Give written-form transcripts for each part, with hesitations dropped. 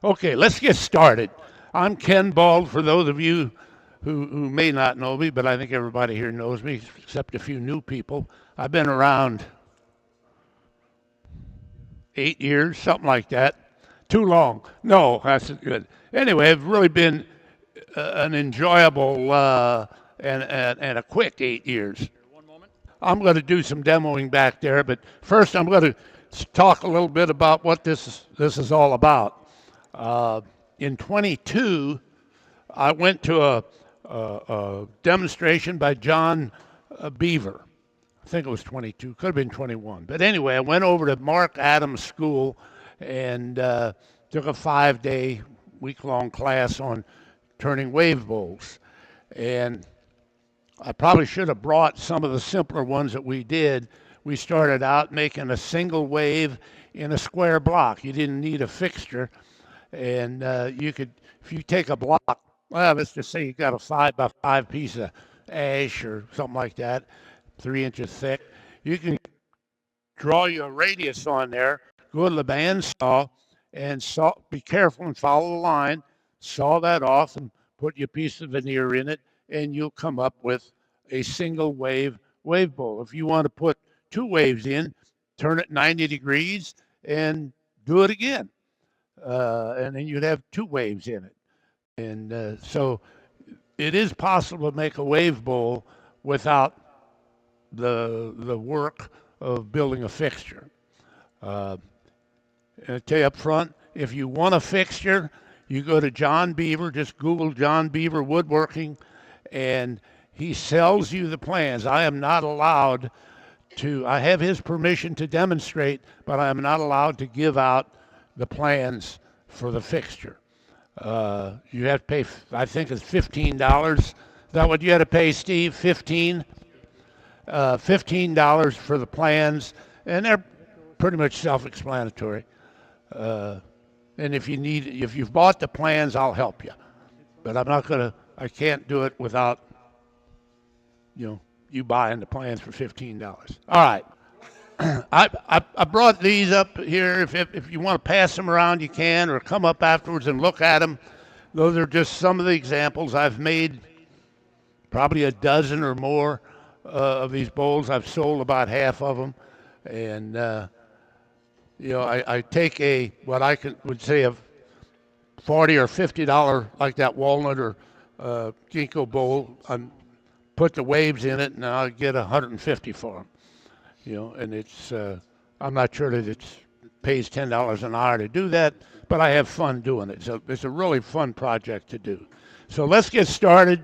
Okay, let's get started. I'm Ken Bald, for those of you who may not know me, but I think everybody here knows me, except a few new people. I've been around 8 years, something like that. Too long. No, that's good. Anyway, it's really been an enjoyable and a quick 8 years. I'm going to do some demoing back there, but first I'm going to talk a little bit about what this is all about. Uh, in 22, I went to a demonstration by John Beaver. I think it was 22, could have been 21. But anyway, I went over to Mark Adams School and took a 5-day, week-long class on turning wave bowls. And I probably should have brought some of the simpler ones that we did. We started out making a single wave in a square block. You didn't need a fixture. And you could, if you take a block, well, let's just say you got a 5x5 piece of ash or something like that, 3 inches thick, you can draw your radius on there, go to the bandsaw, and be careful and follow the line, saw that off, and put your piece of veneer in it, and you'll come up with a single wave bowl. If you want to put two waves in, turn it 90 degrees and do it again. And then you'd have two waves in it. And so it is possible to make a wave bowl without the work of building a fixture. Uh, and I tell you up front, if you want a fixture, you go to John Beaver, just Google John Beaver Woodworking, and he sells you the plans. I am not allowed to, I have his permission to demonstrate, but I am not allowed to give out the plans for the fixture. You have to pay, I think it's $15. Is that what you had to pay, Steve? 15? $15 for the plans, and they're pretty much self-explanatory. And if you've bought the plans, I'll help you. But I can't do it without, you buying the plans for $15. All right. I brought these up here. If you want to pass them around, you can, or come up afterwards and look at them. Those are just some of the examples. I've made probably a dozen or more of these bowls. I've sold about half of them. And, I take what I would say a $40 or $50, like that walnut or ginkgo bowl, and put the waves in it, and I'll get 150 for them. And I'm not sure that it pays $10 an hour to do that, but I have fun doing it. So it's a really fun project to do. So let's get started.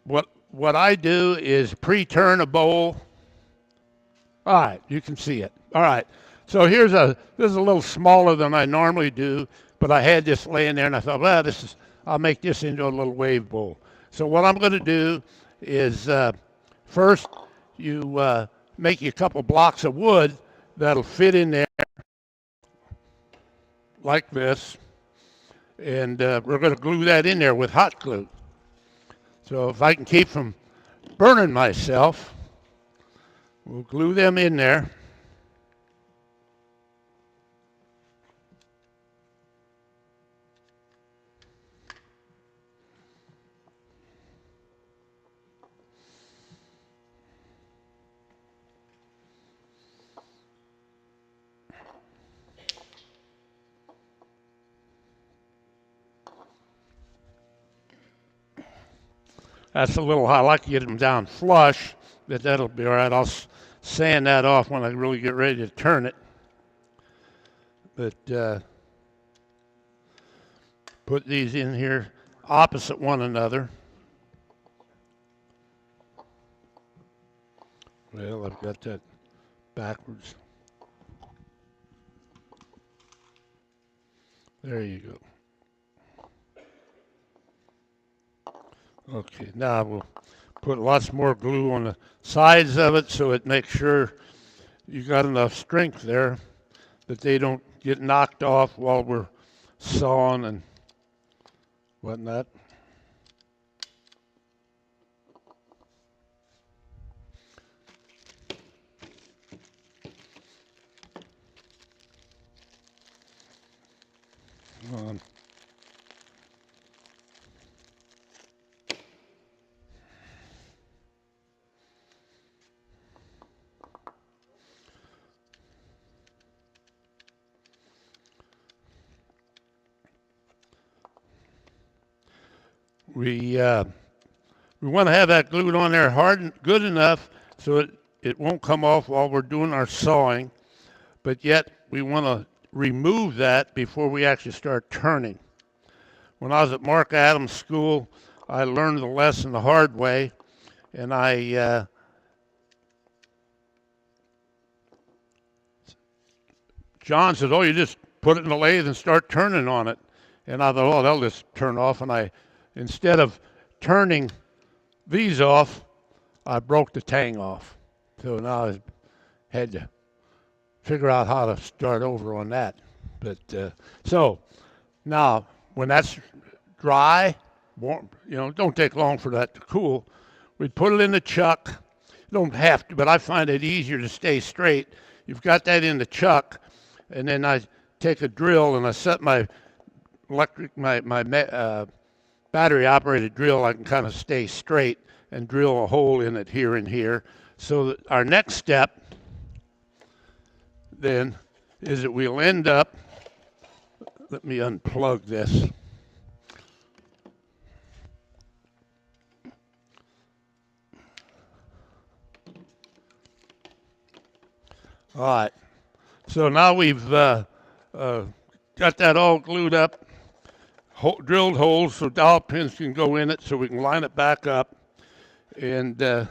What I do is pre-turn a bowl. All right, you can see it. All right, so this is a little smaller than I normally do, but I had this laying there, and I thought, well, I'll make this into a little wave bowl. So what I'm going to do is first you make you a couple blocks of wood that'll fit in there like this, and we're going to glue that in there with hot glue. So if I can keep from burning myself, we'll glue them in there. That's a little hot. I like to get them down flush, but that'll be all right. I'll sand that off when I really get ready to turn it. But put these in here opposite one another. Well, I've got that backwards. There you go. Okay, now we'll put lots more glue on the sides of it so it makes sure you got enough strength there that they don't get knocked off while we're sawing and whatnot. Um, we want to have that glued on there hard and good enough so it won't come off while we're doing our sawing, but yet we want to remove that before we actually start turning. When I was at Mark Adams School, I learned the lesson the hard way, and John said, "Oh, you just put it in the lathe and start turning on it." And I thought, "Oh, that'll just turn off." And instead of turning these off, I broke the tang off. So now I had to figure out how to start over on that. But so now when that's dry, warm, don't take long for that to cool. We'd put it in the chuck. You don't have to, but I find it easier to stay straight. You've got that in the chuck, and then I take a drill and I set my battery operated drill. I can kind of stay straight and drill a hole in it here and here. So that our next step then is that we'll end up, let me unplug this. All right, so now we've got that all glued up, drilled holes so dowel pins can go in it so we can line it back up. And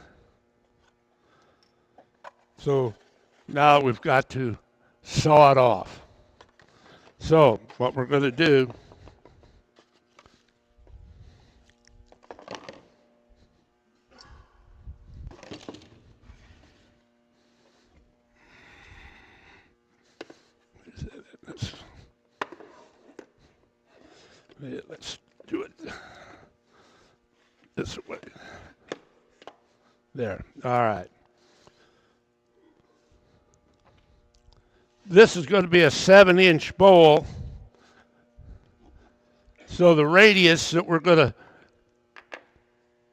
so now we've got to saw it off. So what we're going to do let's do it this way. There. All right. This is going to be a 7-inch bowl. So the radius that we're going to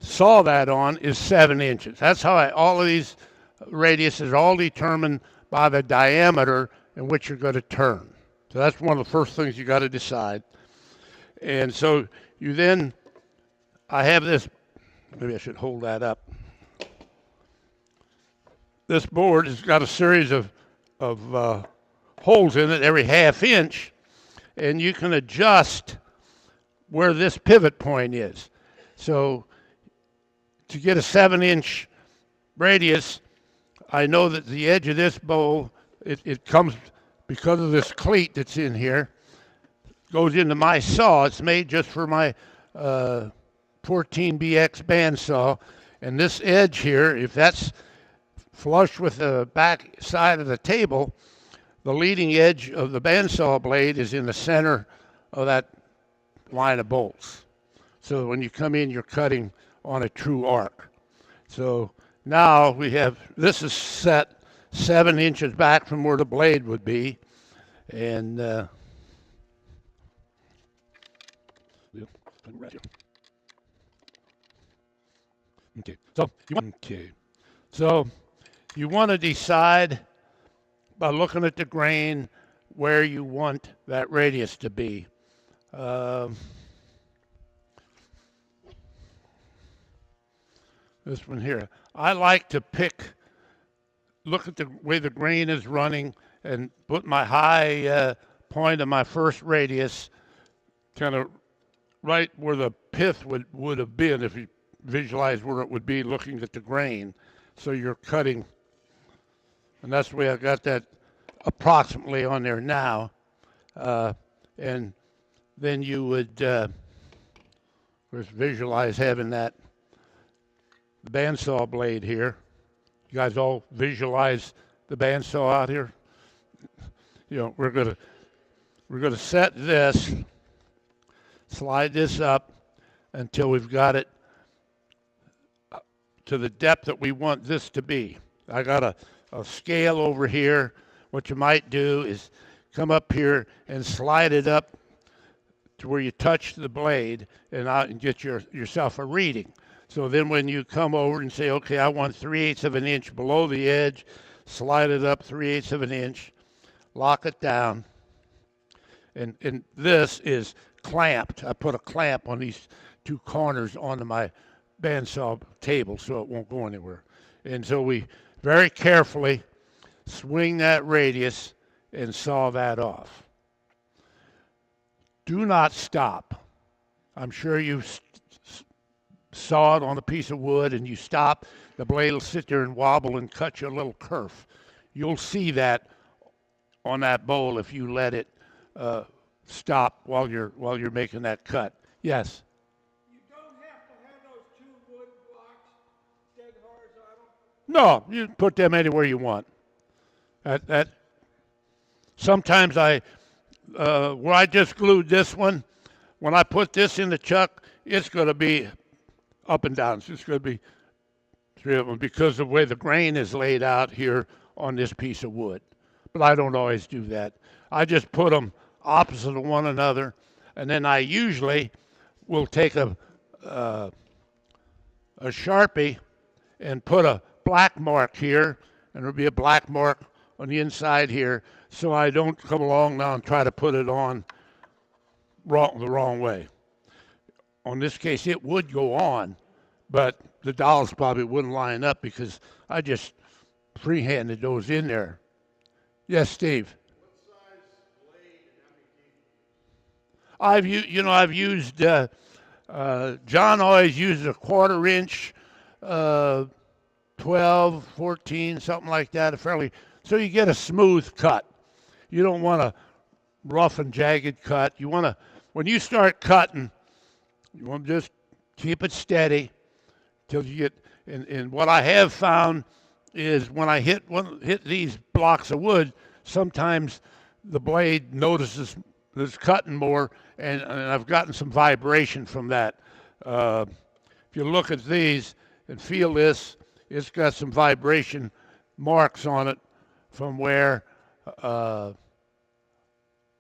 saw that on is 7 inches. That's how all of these radiuses are all determined by the diameter in which you're going to turn. So that's one of the first things you got to decide. And so you then, I have this, maybe I should hold that up. This board has got a series of holes in it every ½ inch, and you can adjust where this pivot point is. So to get a 7-inch radius, I know that the edge of this bowl, it comes, because of this cleat that's in here, goes into my saw. It's made just for my 14BX bandsaw. And this edge here, if that's flush with the back side of the table, the leading edge of the bandsaw blade is in the center of that line of bolts. So when you come in, you're cutting on a true arc. So now we have, this is set 7 inches back from where the blade would be. And so you want to decide by looking at the grain where you want that radius to be. This one here. I like to look at the way the grain is running and put my high point of my first radius kind of right where the pith would have been if you visualize where it would be looking at the grain. So you're cutting, and that's the way I got that approximately on there now. And then you would just visualize having that bandsaw blade here. You guys all visualize the bandsaw out here? We're gonna set this, slide this up until we've got it to the depth that we want this to be. I got a scale over here. What you might do is come up here and slide it up to where you touch the blade and out and get yourself a reading. So then when you come over and say, okay, I want 3/8 of an inch below the edge, slide it up 3/8 of an inch, lock it down. And this is clamped. I put a clamp on these two corners onto my bandsaw table so it won't go anywhere. And so we very carefully swing that radius and saw that off. Do not stop. I'm sure you saw it on a piece of wood and you stop, the blade will sit there and wobble and cut you a little kerf. You'll see that on that bowl if you let it stop while you're making that cut. Yes? You don't have to have those two wood blocks dead horizontal? No, you put them anywhere you want. Sometimes where I just glued this one, when I put this in the chuck, it's going to be up and down. So it's going to be three of them because of the way the grain is laid out here on this piece of wood. But I don't always do that. I just put them opposite of one another, and then I usually will take a Sharpie and put a black mark here, and there'll be a black mark on the inside here, so I don't come along now and try to put it on the wrong way. On this case, it would go on, but the dowels probably wouldn't line up because I just freehanded those in there. Yes, Steve. What size blade and how many teeth? I've used. John always uses a 1/4 inch, 12, 14, something like that. So you get a smooth cut. You don't want a rough and jagged cut. You want to, when you start cutting, you want to just keep it steady till you get. And what I have found is when I hit these blocks of wood, sometimes the blade notices it's cutting more, and I've gotten some vibration from that. If you look at these and feel this, it's got some vibration marks on it from where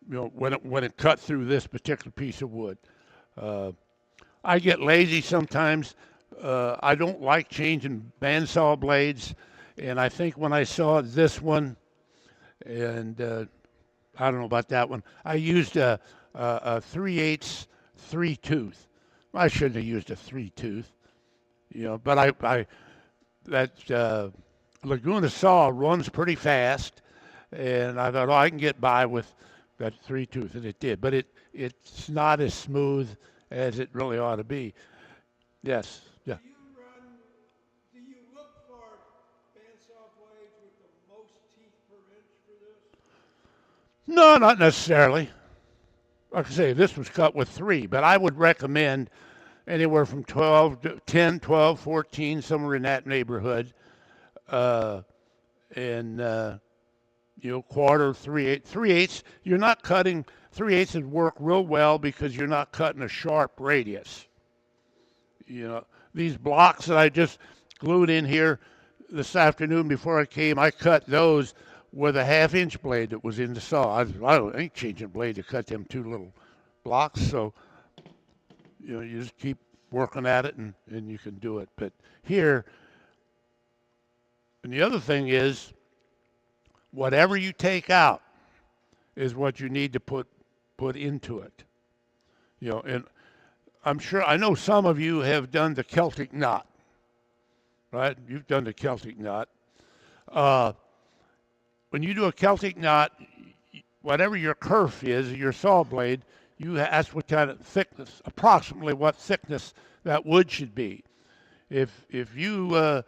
when it cut through this particular piece of wood. I get lazy sometimes. I don't like changing bandsaw blades, and I think when I saw this one, and I don't know about that one, I used a 3/8 3-tooth. I shouldn't have used a 3-tooth, but that Laguna saw runs pretty fast, and I thought, I can get by with that 3-tooth, and it did, but it's not as smooth as it really ought to be. Yes. Yeah. Do you look for bandsaw blades with the most teeth per inch for this? No, not necessarily. Like I say, this was cut with 3, but I would recommend anywhere from 10, 12, 14, somewhere in that neighborhood. And 1/4, 3/8. 3/8, you're not cutting, 3/8 would work real well because you're not cutting a sharp radius. These blocks that I just glued in here this afternoon before I came, I cut those with a 1/2 inch blade that was in the saw. I ain't changing blade to cut them 2 little blocks, so you just keep working at it and you can do it. But here, and the other thing is, whatever you take out is what you need to put into it. And I know some of you have done the Celtic knot, right? You've done the Celtic knot. When you do a Celtic knot, whatever your kerf is, your saw blade, that's what kind of thickness, approximately what thickness that wood should be. If you,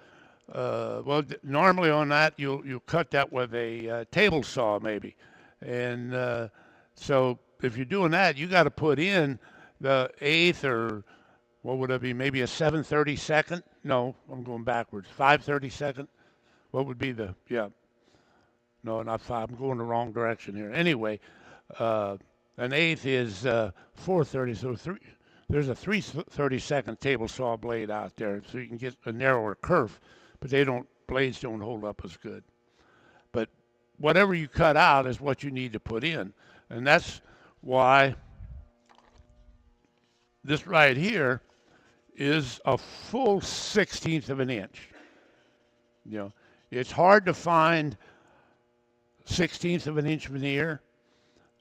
normally on that, you'll cut that with a table saw maybe. And so if you're doing that, you got to put in the 1/8 or what would it be, maybe a 7/32. No, I'm going backwards. 5/32. What would be no, not 5. I'm going the wrong direction here. Anyway, an 1/8 is 4/30. So there's a 3/32 table saw blade out there, so you can get a narrower kerf, but blades don't hold up as good. But whatever you cut out is what you need to put in, and that's why this right here is a full 16th of an inch. You know, it's hard to find 16th of an inch veneer.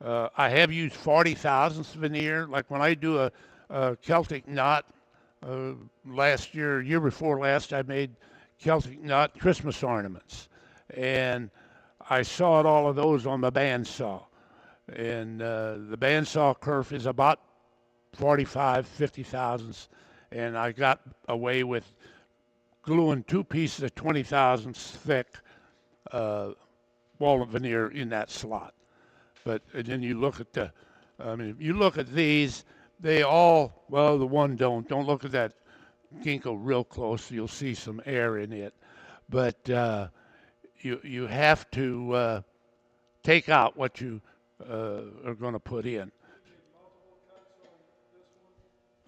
I have used 40 thousandths veneer. Like when I do a Celtic knot, last year before last, I made Celtic knot Christmas ornaments. And I sawed all of those on the bandsaw. And the bandsaw kerf is about 45, 50 thousandths. And I got away with gluing 2 pieces of 20 thousandths thick walnut veneer in that slot. But and then you look at if you look at these, they all, well, the one don't look at that ginkgo real close. You'll see some air in it. But you have to take out what you are going to put in.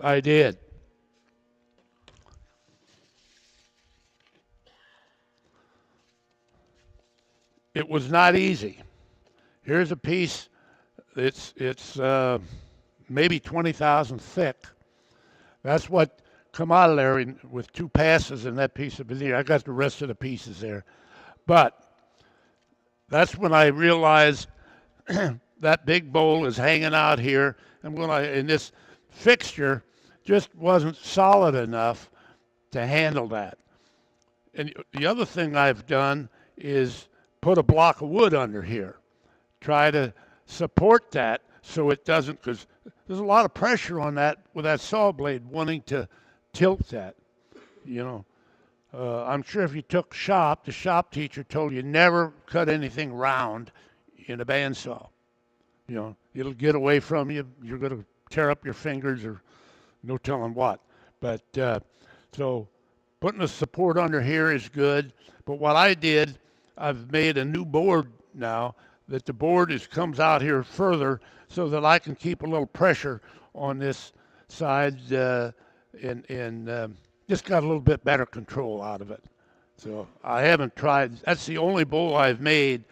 I did. It was not easy. Here's a piece. It's maybe 20,000 thick. That's what come out of there with 2 passes in that piece of veneer. I got the rest of the pieces there. But that's when I realized that big bowl is hanging out here. And this fixture just wasn't solid enough to handle that. And the other thing I've done is put a block of wood under here. Try to support that so it doesn't, because there's a lot of pressure on that with that saw blade wanting to tilt that. I'm sure if you took the shop teacher told you never cut anything round in a bandsaw. It'll get away from you. You're going to tear up your fingers or no telling what. But so putting a support under here is good. But what I did, I've made a new board now that the board comes out here further so that I can keep a little pressure on this side and just got a little bit better control out of it. So I haven't tried. That's the only bowl I've made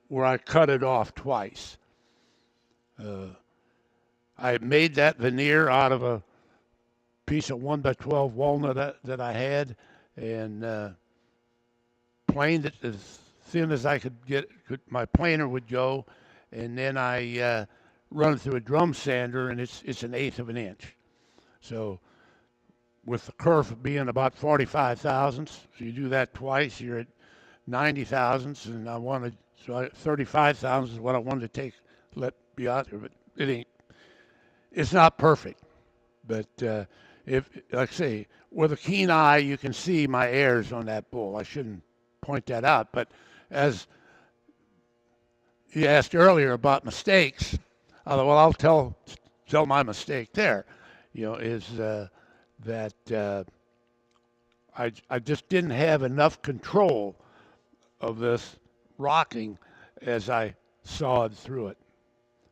where I cut it off twice. I made that veneer out of a piece of 1x12 walnut that I had and planed it as thin as I could get. My planer would go, and then I run it through a drum sander, and it's 1/8 of an inch. So with the kerf being about 45 thousandths, so you do that twice, you're at 90 thousandths, and 35 thousandths is what I wanted to let be out there, but it's not perfect. But if, like I say, with a keen eye, you can see my errors on that bull. I shouldn't point that out, but as you asked earlier about mistakes, I'll tell my mistake there, is that I just didn't have enough control of this rocking as I sawed through it.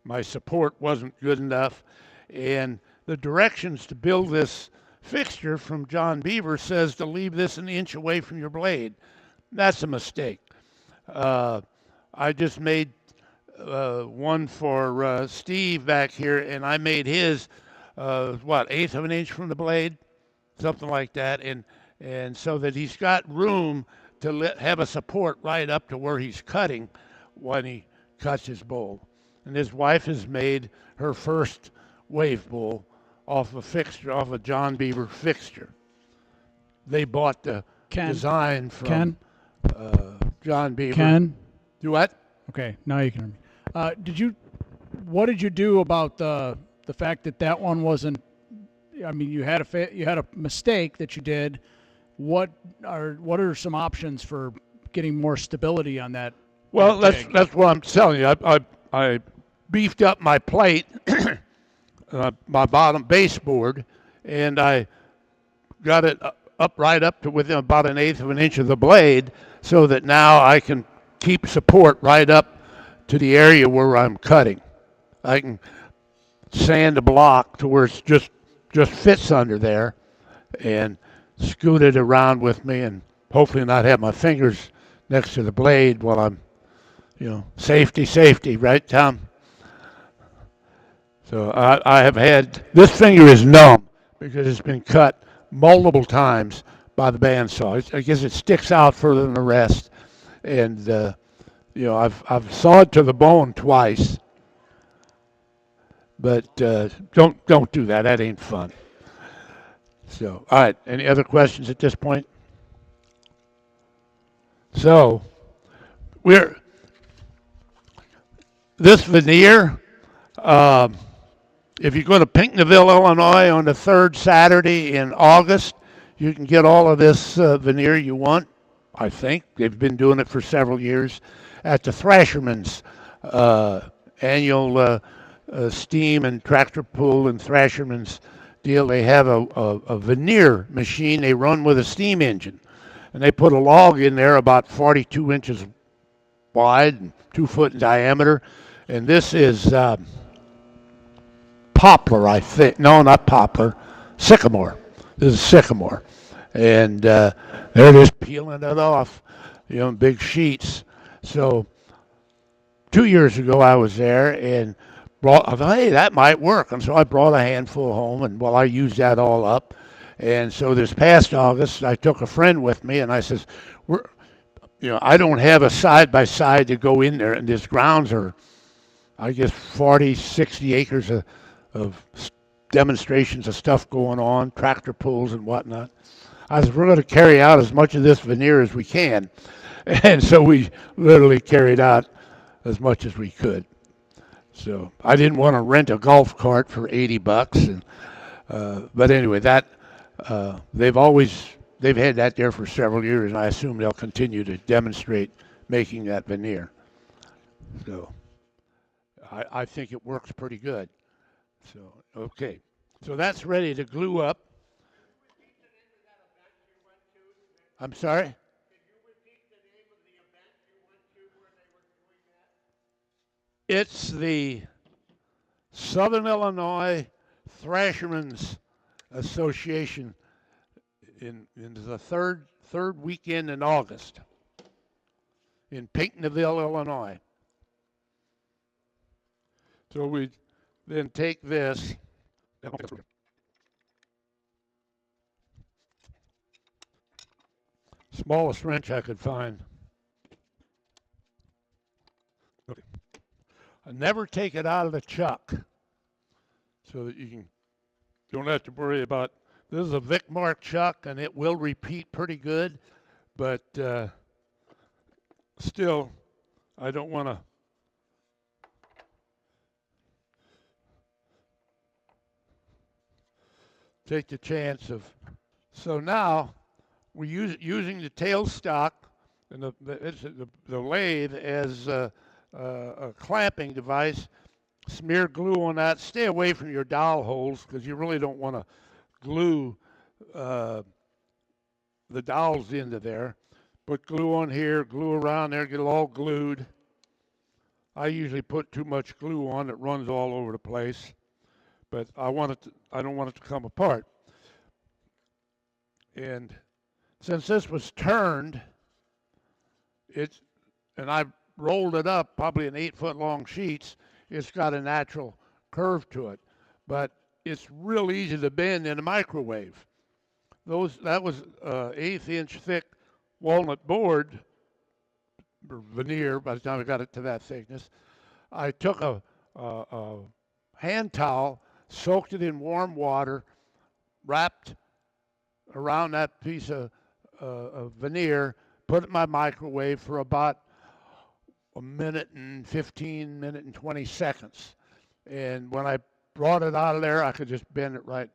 My support wasn't good enough, and the directions to build this fixture from John Beaver says to leave this an inch away from your blade. That's a mistake. I just made one for Steve back here, and I made his 1/8 of an inch from the blade, something like that, and so that he's got room to have a support right up to where he's cutting when he cuts his bowl. And his wife has made her first wave bowl off a John Beaver fixture. They bought the design from John Beaver. Ken? Do what? Okay, now you can hear me. What did you do about the fact that one wasn't? I mean, you had a mistake that you did. What are some options for getting more stability on that? Well, that's what I'm telling you. I beefed up my plate, my bottom baseboard, and I got it right up to within about 1/8 of an inch of the blade, so that now I can keep support right up to the area where I'm cutting. I can sand a block to where it's just fits under there, and scoot it around with me, and hopefully not have my fingers next to the blade while I'm, safety, right, Tom? So I have had, this finger is numb because it's been cut multiple times by the bandsaw. I guess it sticks out further than the rest. And, I've sawed to the bone twice, but don't do that. That ain't fun. So, all right. Any other questions at this point? So, we're this veneer. Um, if you go to Pinckneyville, Illinois, on the third Saturday in August, you can get all of this veneer you want. I think they've been doing it for several years at the Thrasherman's annual steam and tractor pull and Thrasherman's deal. They have a veneer machine they run with a steam engine, and they put a log in there about 42 inches wide and 2 foot in diameter. And this is poplar, I think. No, not poplar. Sycamore. This is sycamore. And they're just peeling it off, in big sheets. So 2 years ago I was there and I thought, hey, that might work. And so I brought a handful home, and I used that all up. And so this past August, I took a friend with me, and I says, I don't have a side-by-side to go in there, and these grounds are, I guess, 40, 60 acres of demonstrations of stuff going on, tractor pulls and whatnot. I said, we're going to carry out as much of this veneer as we can. And so we literally carried out as much as we could. So I didn't want to rent a golf cart for $80. But anyway, they've had that there for several years, and I assume they'll continue to demonstrate making that veneer. So I think it works pretty good. So, okay. So that's ready to glue up. I'm sorry? It's the Southern Illinois Thrashermen's Association in the third weekend in August in Pinckneyville, Illinois. So we then take this. Smallest wrench I could find. Okay. I never take it out of the chuck so that you don't have to worry about. This is a Vic Mark chuck, and it will repeat pretty good, but still, I don't want to. Take the chance of. So now we're using the tailstock and the lathe as a clamping device. Smear glue on that. Stay away from your dowel holes because you really don't want to glue the dowels into there. Put glue on here, glue around there, get it all glued. I usually put too much glue on; it runs all over the place. But I don't want it to come apart. And since this was turned, and I rolled it up probably in 8-foot long sheets, it's got a natural curve to it. But it's real easy to bend in a microwave. That was 1/8 inch thick walnut board, or veneer by the time I got it to that thickness. I took a hand towel, soaked it in warm water, wrapped around that piece of veneer, put it in my microwave for about a minute and 20 seconds. And when I brought it out of there, I could just bend it right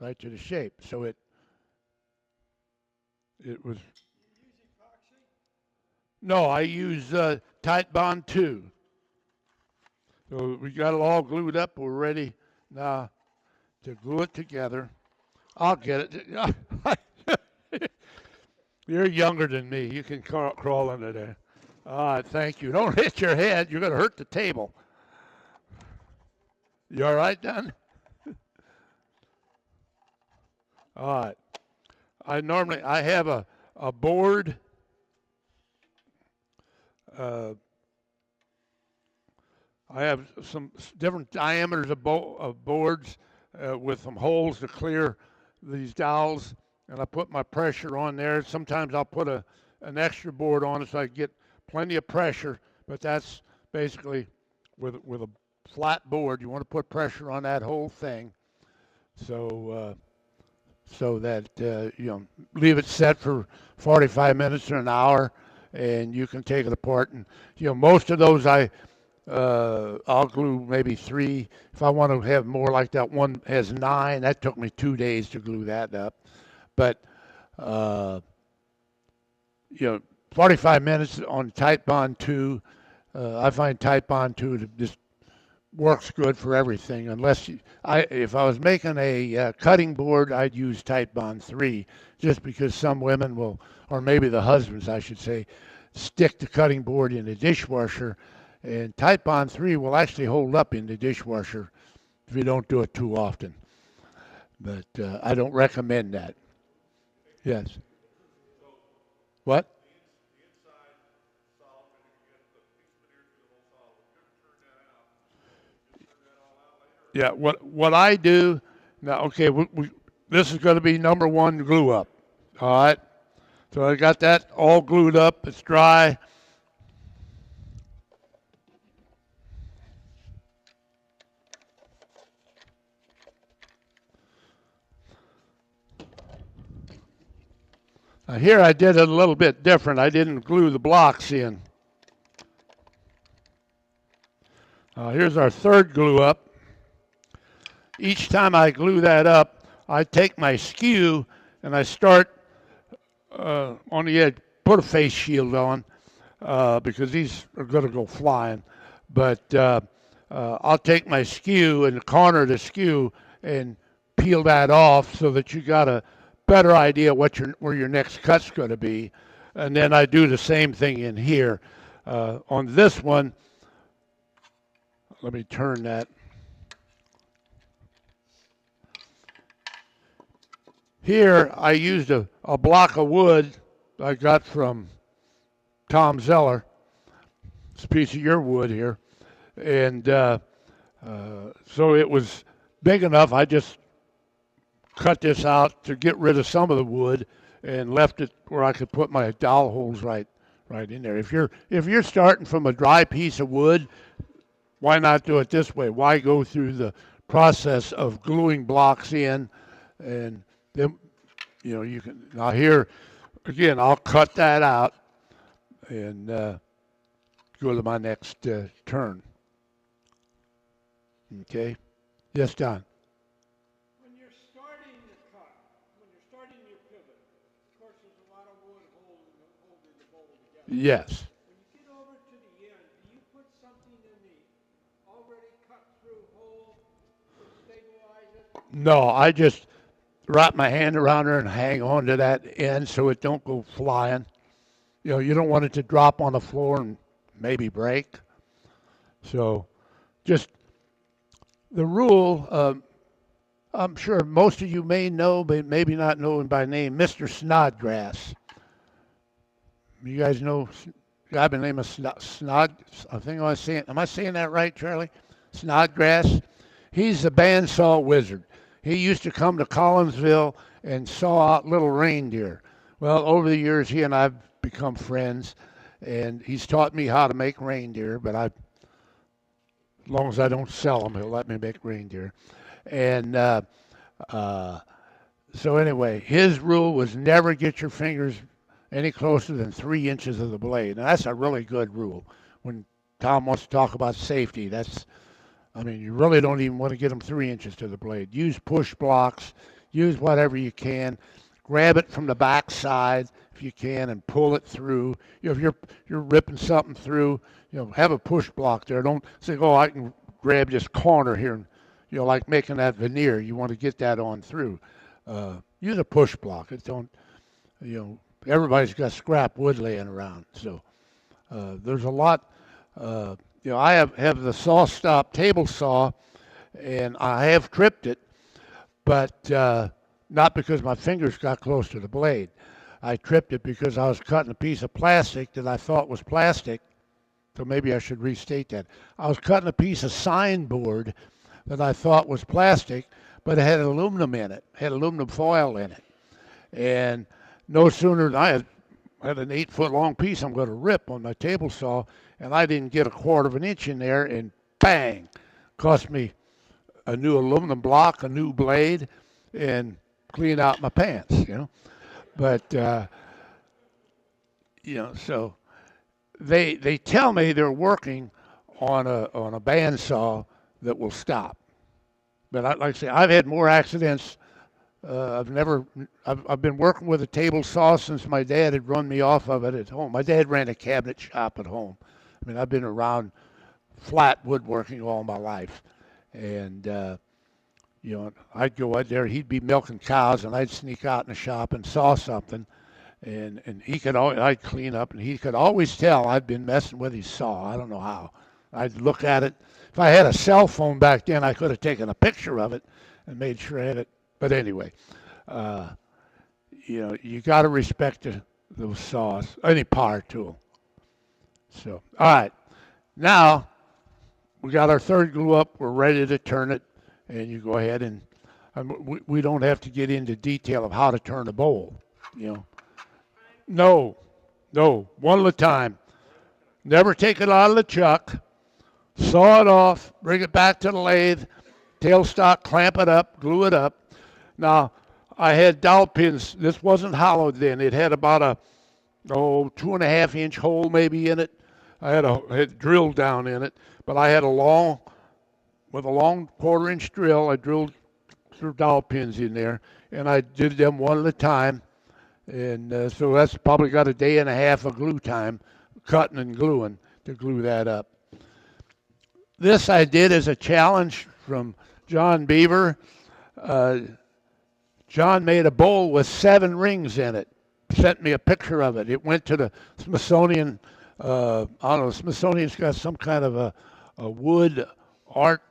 to the shape. So it was. No, I use Tight Bond 2. So we got it all glued up. We're ready now to glue it together. I'll get it. You're younger than me. You can crawl under there. All right, thank you. Don't hit your head. You're going to hurt the table. You all right, Don? All right. I have a board. I have some different diameters of boards with some holes to clear these dowels, and I put my pressure on there. Sometimes I'll put an extra board on it so I get plenty of pressure, but that's basically with a flat board. You want to put pressure on that whole thing, so so that leave it set for 45 minutes to an hour, and you can take it apart. And most of those I'll glue maybe 3. If I want to have more like that one has 9, that took me 2 days to glue that up. But uh, 45 minutes on Tight Bond 2. I find Tight Bond 2 to just works good for everything. Unless if I was making a cutting board, I'd use Tight Bond 3, just because some women will, or maybe the husbands, I should say, stick the cutting board in the dishwasher, and Tight Bond 3 will actually hold up in the dishwasher if you don't do it too often. But I don't recommend that. Yes. What? Yeah, what I do now, okay, this is going to be number 1 glue up. All right. So I got that all glued up. It's dry. Now here I did it a little bit different. I didn't glue the blocks in. Here's our 3rd glue up. Each time I glue that up, I take my skew and I start on the edge, put a face shield on because these are going to go flying. But I'll take my skew and the corner of the skew and peel that off so that you got a better idea where your next cut's going to be. And then I do the same thing in here. On this one, let me turn that. Here, I used a block of wood I got from Tom Zeller. It's a piece of your wood here. And so it was big enough, I just cut this out to get rid of some of the wood and left it where I could put my dowel holes right in there. If you're starting from a dry piece of wood, why not do it this way? Why go through the process of gluing blocks in? And then, you can, now here, again, I'll cut that out and go to my next turn. Okay? Yes, Don? When you're starting the cut, when you're starting your pivot, of course there's a lot of wood holding the bowl together. Yes. When you get over to the end, do you put something in the already cut through hole to stabilize it? No, I just wrap my hand around her and hang on to that end so it don't go flying. You don't want it to drop on the floor and maybe break. So just the rule, I'm sure most of you may know, but maybe not know him by name, Mr. Snodgrass. You guys know a guy by the name of Snod? I think am I saying that right, Charlie? Snodgrass? He's the bandsaw wizard. He used to come to Collinsville and saw out little reindeer. Well, over the years, he and I have become friends, and he's taught me how to make reindeer, but as long as I don't sell them, he'll let me make reindeer. And so anyway, his rule was never get your fingers any closer than 3 inches of the blade. Now, that's a really good rule. When Tom wants to talk about safety, you really don't even want to get them 3 inches to the blade. Use push blocks. Use whatever you can. Grab it from the back side if you can and pull it through. If you're ripping something through, have a push block there. Don't say, oh, I can grab this corner here and, like making that veneer. You want to get that on through. Use a push block. It don't, everybody's got scrap wood laying around. So there's a lot. I have the saw stop table saw, and I have tripped it, but not because my fingers got close to the blade. I tripped it because I was cutting a piece of plastic that I thought was plastic, So maybe I should restate that. I was cutting a piece of signboard that I thought was plastic, but it had aluminum in it, had aluminum foil in it. And no sooner than I had an 8 foot long piece I'm going to rip on my table saw, and I didn't get a quarter of an inch in there, and bang, cost me a new aluminum block, a new blade, and clean out my pants. But so they tell me they're working on a bandsaw that will stop. But like I say, I've had more accidents. I've been working with a table saw since my dad had run me off of it at home. My dad ran a cabinet shop at home. I mean, I've been around flat woodworking all my life. And, I'd go out there, he'd be milking cows, and I'd sneak out in the shop and saw something. And I'd clean up, and he could always tell I'd been messing with his saw. I don't know how. I'd look at it. If I had a cell phone back then, I could have taken a picture of it and made sure I had it. But anyway, you got to respect those saws, any power tool. So, all right. Now, we got our third glue up. We're ready to turn it. And you go ahead and we don't have to get into detail of how to turn a bowl. No, one at a time. Never take it out of the chuck. Saw it off, bring it back to the lathe, tailstock, clamp it up, glue it up. Now, I had dowel pins. This wasn't hollowed then. It had about a 2.5 inch hole maybe in it. I had drilled down in it, but I had with a long 1/4 inch drill, I drilled through dowel pins in there, and I did them one at a time. And so that's probably got a day and a half of glue time, cutting and gluing to glue that up. This I did as a challenge from John Beaver. John made a bowl with 7 rings in it, sent me a picture of it. It went to the Smithsonian. I don't know, Smithsonian's got some kind of a wood art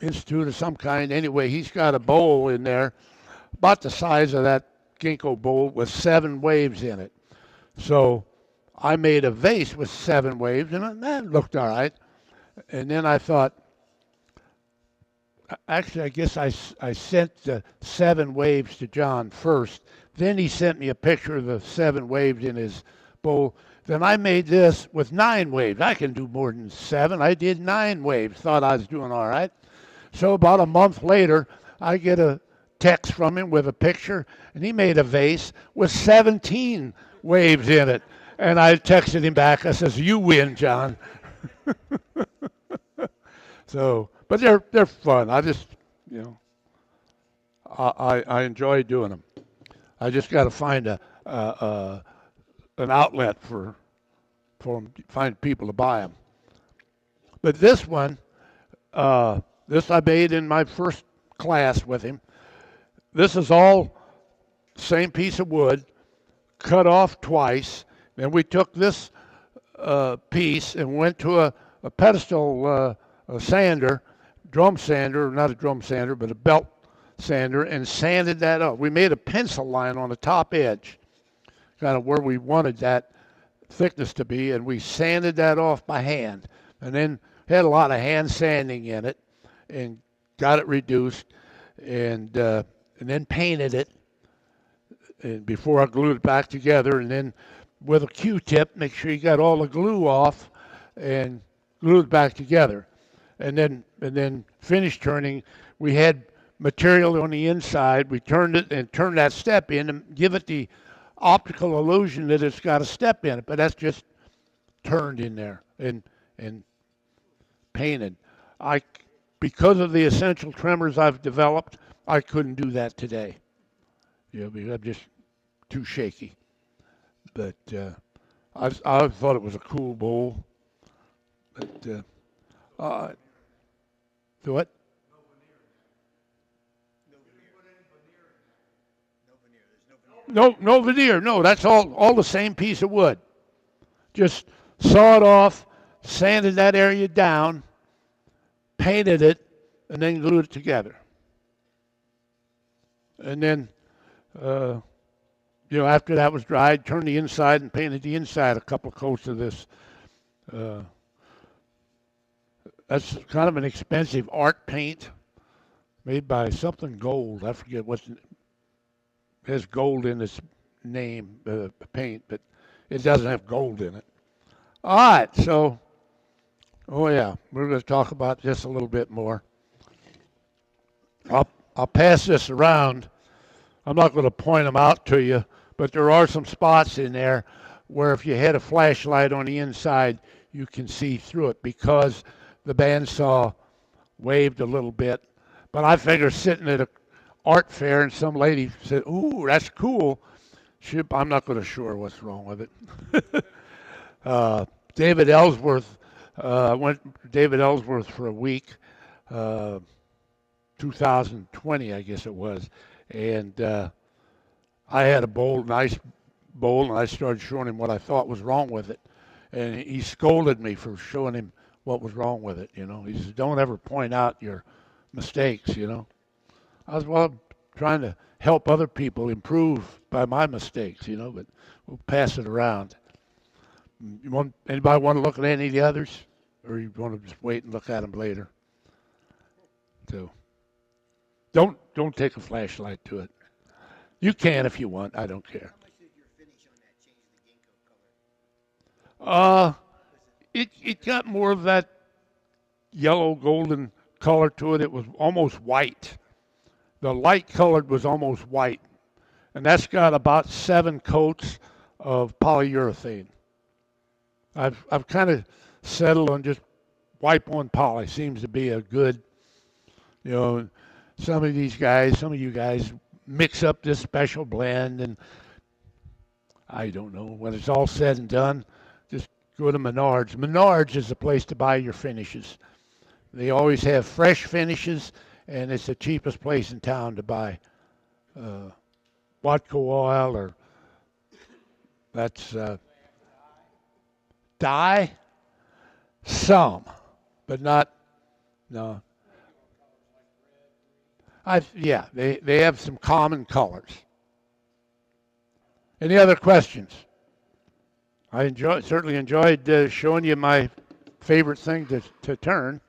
institute of some kind. Anyway, he's got a bowl in there about the size of that ginkgo bowl with 7 waves in it. So I made a vase with 7 waves, and that looked all right. And then I thought, actually, I guess I sent the 7 waves to John first. Then he sent me a picture of the 7 waves in his bowl. Then I made this with 9 waves. I can do more than 7. I did 9 waves. Thought I was doing all right. So about a month later, I get a text from him with a picture, and he made a vase with 17 waves in it. And I texted him back. I says, "You win, John." So, but they're fun. I just, I enjoy doing them. I just got to find an outlet for them, find people to buy them. But this one, this I made in my first class with him. This is all same piece of wood, cut off twice. Then we took this piece and went to a pedestal a sander, drum sander, not a drum sander, but a belt sander, and sanded that up. We made a pencil line on the top edge, kind of where we wanted that thickness to be, and we sanded that off by hand. And then had a lot of hand sanding in it, and got it reduced, and then painted it, and before I glued it back together, and then with a Q-tip, make sure you got all the glue off, and glued it back together. And then finished turning. We had material on the inside. We turned it and turned that step in and give it the optical illusion that it's got a step in it, but that's just turned in there and painted. Because of the essential tremors I've developed, I couldn't do that today. Because I'm just too shaky. But I thought it was a cool bowl. But the what? No veneer. No, that's all the same piece of wood. Just saw it off, sanded that area down, painted it, and then glued it together. And then, after that was dried, turned the inside and painted the inside a couple of coats of this Uh, that's kind of an expensive art paint made by something gold. I forget what's it has gold in its name, paint, but it doesn't have gold in it. All right, so oh yeah, we're going to talk about this a little bit more. I'll pass this around. I'm not going to point them out to you, but there are some spots in there where if you had a flashlight on the inside, you can see through it because the bandsaw waved a little bit. But I figure sitting at an art fair and some lady said, "Ooh, that's cool." I'm not going to show her what's wrong with it. David Ellsworth went David Ellsworth for a week, 2020, I guess it was, and I had a nice bowl, and I started showing him what I thought was wrong with it, and he scolded me for showing him what was wrong with it. He says, "Don't ever point out your mistakes." I was trying to help other people improve by my mistakes, but we'll pass it around. Anybody want to look at any of the others, or you want to just wait and look at them later? So, don't take a flashlight to it. You can if you want. I don't care. How much did your finish on that change the ginkgo color? It got more of that yellow golden color to it. It was almost white. The light colored was almost white, and that's got about 7 coats of polyurethane. I've kind of settled on just wipe on poly. Seems to be a good, some of you guys mix up this special blend, and I don't know, when it's all said and done, just go to Menards. Menards is the place to buy your finishes. They always have fresh finishes, and it's the cheapest place in town to buy Watco oil, or that's dye. Some, but not, no. Yeah, they have some common colors. Any other questions? I certainly enjoyed showing you my favorite thing to turn.